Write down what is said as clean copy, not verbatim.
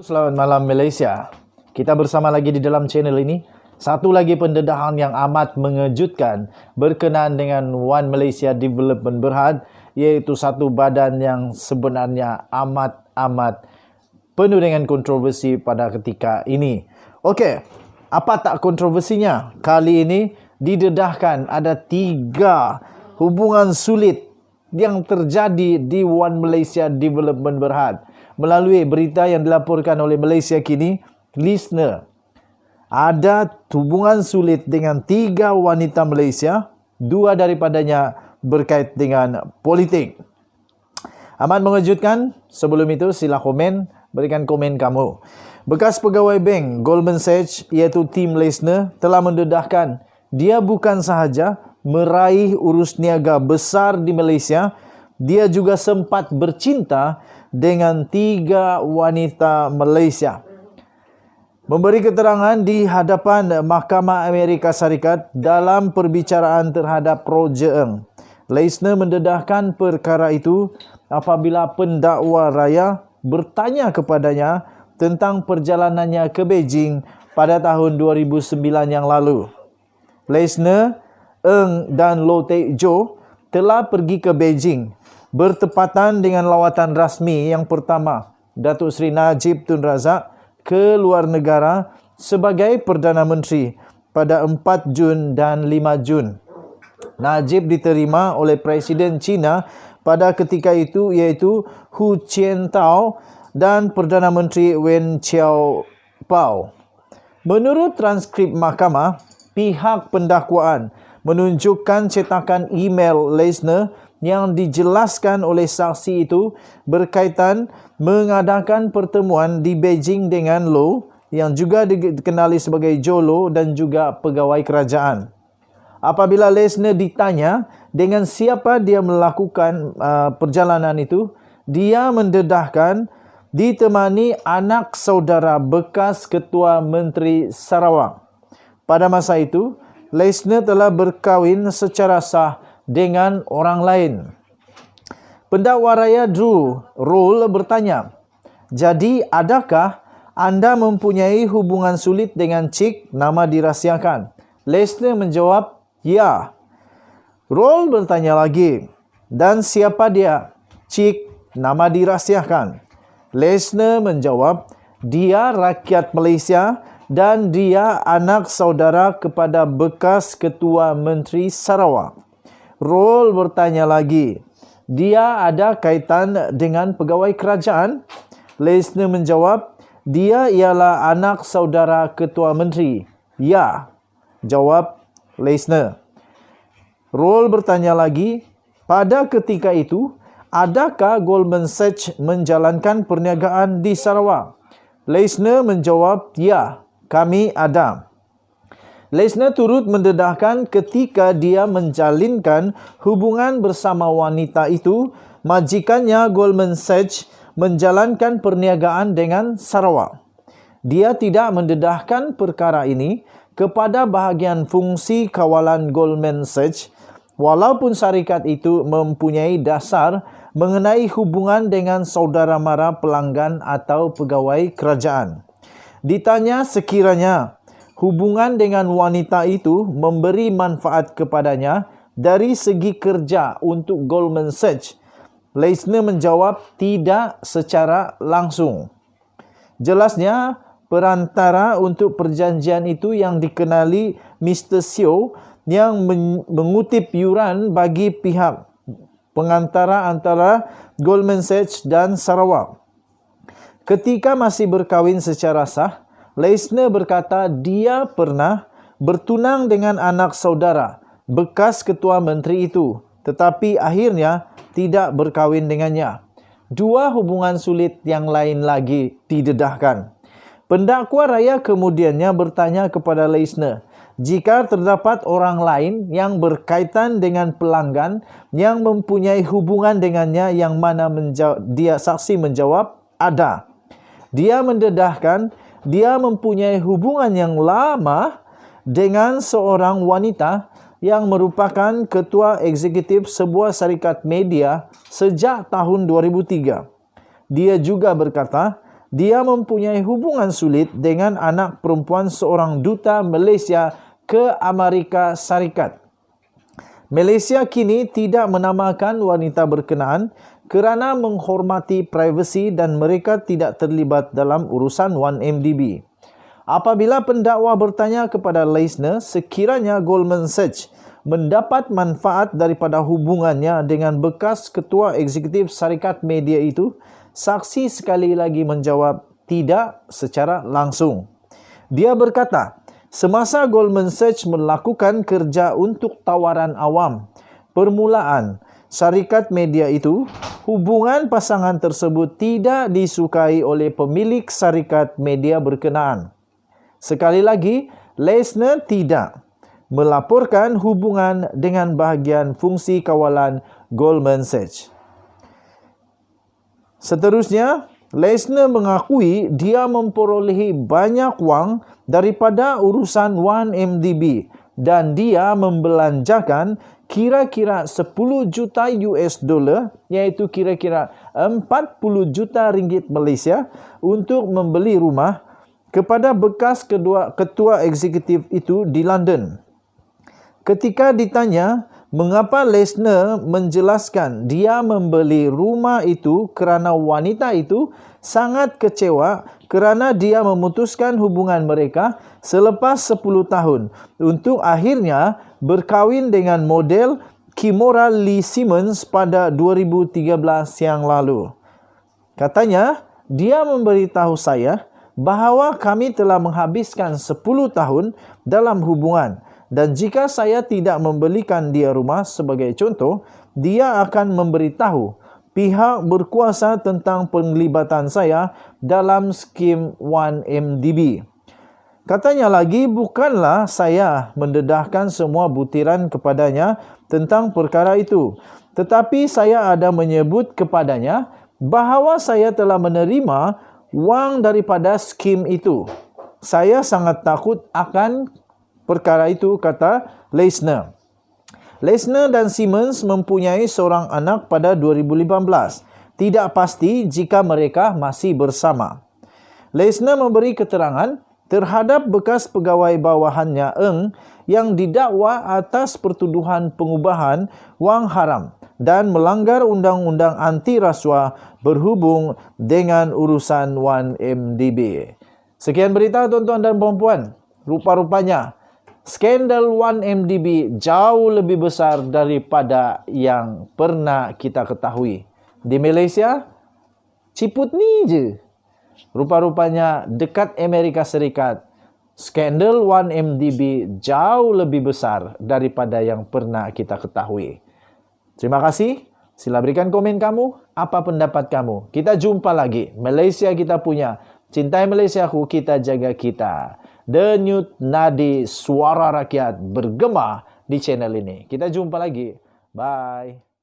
Selamat malam Malaysia. Kita bersama lagi di dalam channel ini. Satu lagi pendedahan yang amat mengejutkan berkenaan dengan One Malaysia Development Berhad, iaitu satu badan yang sebenarnya amat penuh dengan kontroversi pada ketika ini. Okey, apa tak kontroversinya? Kali ini didedahkan ada 3 hubungan sulit yang terjadi di One Malaysia Development Berhad. Melalui berita yang dilaporkan oleh Malaysia Kini, listener, ada hubungan sulit dengan 3 wanita Malaysia, 2 daripadanya berkait dengan politik. Amat mengejutkan. Sebelum itu sila komen, berikan komen kamu. Bekas pegawai bank Goldman Sachs iaitu Tim Leissner telah mendedahkan dia bukan sahaja meraih urus niaga besar di Malaysia, dia juga sempat bercinta dengan 3 wanita Malaysia. Memberi keterangan di hadapan Mahkamah Amerika Syarikat dalam perbicaraan terhadap Roger Ng, Leissner mendedahkan perkara itu apabila pendakwa raya bertanya kepadanya tentang perjalanannya ke Beijing pada tahun 2009 yang lalu. Leissner, Ng dan Low Teck Joe telah pergi ke Beijing bertepatan dengan lawatan rasmi yang pertama Datuk Seri Najib Tun Razak ke luar negara sebagai Perdana Menteri pada 4 Jun dan 5 Jun. Najib diterima oleh Presiden China pada ketika itu iaitu Hu Jintao dan Perdana Menteri Wen Jiabao. Menurut transkrip mahkamah, pihak pendakwaan menunjukkan cetakan email Leissner yang dijelaskan oleh saksi itu berkaitan mengadakan pertemuan di Beijing dengan Low yang juga dikenali sebagai Joe Low dan juga pegawai kerajaan. Apabila Leissner ditanya dengan siapa dia melakukan perjalanan itu, dia mendedahkan ditemani anak saudara bekas Ketua Menteri Sarawak. Pada masa itu, Leissner telah berkahwin secara sah dengan orang lain. Pendakwa raya Drew Roll bertanya, jadi adakah anda mempunyai hubungan sulit dengan Cik nama dirahsiakan? Leissner menjawab, ya. Roll bertanya lagi, dan siapa dia? Cik nama dirahsiakan. Leissner menjawab, dia rakyat Malaysia dan dia anak saudara kepada bekas Ketua Menteri Sarawak. Roll bertanya lagi, dia ada kaitan dengan pegawai kerajaan? Leissner menjawab, dia ialah anak saudara Ketua Menteri. Ya, jawab Leissner. Roll bertanya lagi, pada ketika itu, adakah Goldman Sachs menjalankan perniagaan di Sarawak? Leissner menjawab, ya, kami ada. Leissner turut mendedahkan ketika dia menjalinkan hubungan bersama wanita itu, majikannya Goldman Sachs menjalankan perniagaan dengan Sarawak. Dia tidak mendedahkan perkara ini kepada bahagian fungsi kawalan Goldman Sachs, walaupun syarikat itu mempunyai dasar mengenai hubungan dengan saudara mara pelanggan atau pegawai kerajaan. Ditanya sekiranya hubungan dengan wanita itu memberi manfaat kepadanya dari segi kerja untuk Goldman Sachs, Leissner menjawab tidak secara langsung. Jelasnya, perantara untuk perjanjian itu yang dikenali Mr. Seo yang mengutip yuran bagi pihak pengantara antara Goldman Sachs dan Sarawak. Ketika masih berkahwin secara sah, Leissner berkata dia pernah bertunang dengan anak saudara bekas Ketua Menteri itu, tetapi akhirnya tidak berkahwin dengannya. 2 hubungan sulit yang lain lagi didedahkan. Pendakwa raya kemudiannya bertanya kepada Leissner, jika terdapat orang lain yang berkaitan dengan pelanggan yang mempunyai hubungan dengannya yang mana dia saksi menjawab, ada. Dia mendedahkan dia mempunyai hubungan yang lama dengan seorang wanita yang merupakan ketua eksekutif sebuah syarikat media sejak tahun 2003. Dia juga berkata dia mempunyai hubungan sulit dengan anak perempuan seorang duta Malaysia ke Amerika Syarikat. Malaysia kini tidak menamakan wanita berkenaan kerana menghormati privasi dan mereka tidak terlibat dalam urusan 1MDB. Apabila pendakwa bertanya kepada Leisner sekiranya Goldman Sachs mendapat manfaat daripada hubungannya dengan bekas ketua eksekutif syarikat media itu, saksi sekali lagi menjawab tidak secara langsung. Dia berkata, semasa Goldman Sachs melakukan kerja untuk tawaran awam, permulaan syarikat media itu, hubungan pasangan tersebut tidak disukai oleh pemilik syarikat media berkenaan. Sekali lagi, Leisner tidak melaporkan hubungan dengan bahagian fungsi kawalan Goldman Sachs. Seterusnya, Leisner mengakui dia memperolehi banyak wang daripada urusan 1MDB dan dia membelanjakan kira-kira 10 juta US dollar, iaitu kira-kira 40 juta ringgit Malaysia untuk membeli rumah kepada bekas ketua eksekutif itu di London. Ketika ditanya mengapa Leisner menjelaskan dia membeli rumah itu kerana wanita itu sangat kecewa kerana dia memutuskan hubungan mereka selepas 10 tahun untuk akhirnya berkahwin dengan model Kimora Lee Simmons pada 2013 yang lalu. Katanya, dia memberitahu saya bahawa kami telah menghabiskan 10 tahun dalam hubungan dan jika saya tidak membelikan dia rumah sebagai contoh, dia akan memberitahu pihak berkuasa tentang penglibatan saya dalam skim 1MDB. Katanya lagi, bukanlah saya mendedahkan semua butiran kepadanya tentang perkara itu, tetapi saya ada menyebut kepadanya bahawa saya telah menerima wang daripada skim itu. Saya sangat takut akan perkara itu, kata Leisner. Leisner dan Simmons mempunyai seorang anak pada 2015. Tidak pasti jika mereka masih bersama. Leisner memberi keterangan terhadap bekas pegawai bawahannya Eng yang didakwa atas pertuduhan pengubahan wang haram dan melanggar undang-undang anti rasuah berhubung dengan urusan 1MDB. Sekian berita tuan-tuan dan puan-puan. Rupa-rupanya skandal 1MDB jauh lebih besar daripada yang pernah kita ketahui. Di Malaysia, ciput ni je. Rupa-rupanya dekat Amerika Serikat, skandal 1MDB jauh lebih besar daripada yang pernah kita ketahui. Terima kasih. Sila berikan komen kamu. Apa pendapat kamu? Kita jumpa lagi. Malaysia kita punya. Cintai Malaysiaku, kita jaga kita. Denyut nadi suara rakyat bergema di channel ini. Kita jumpa lagi. Bye.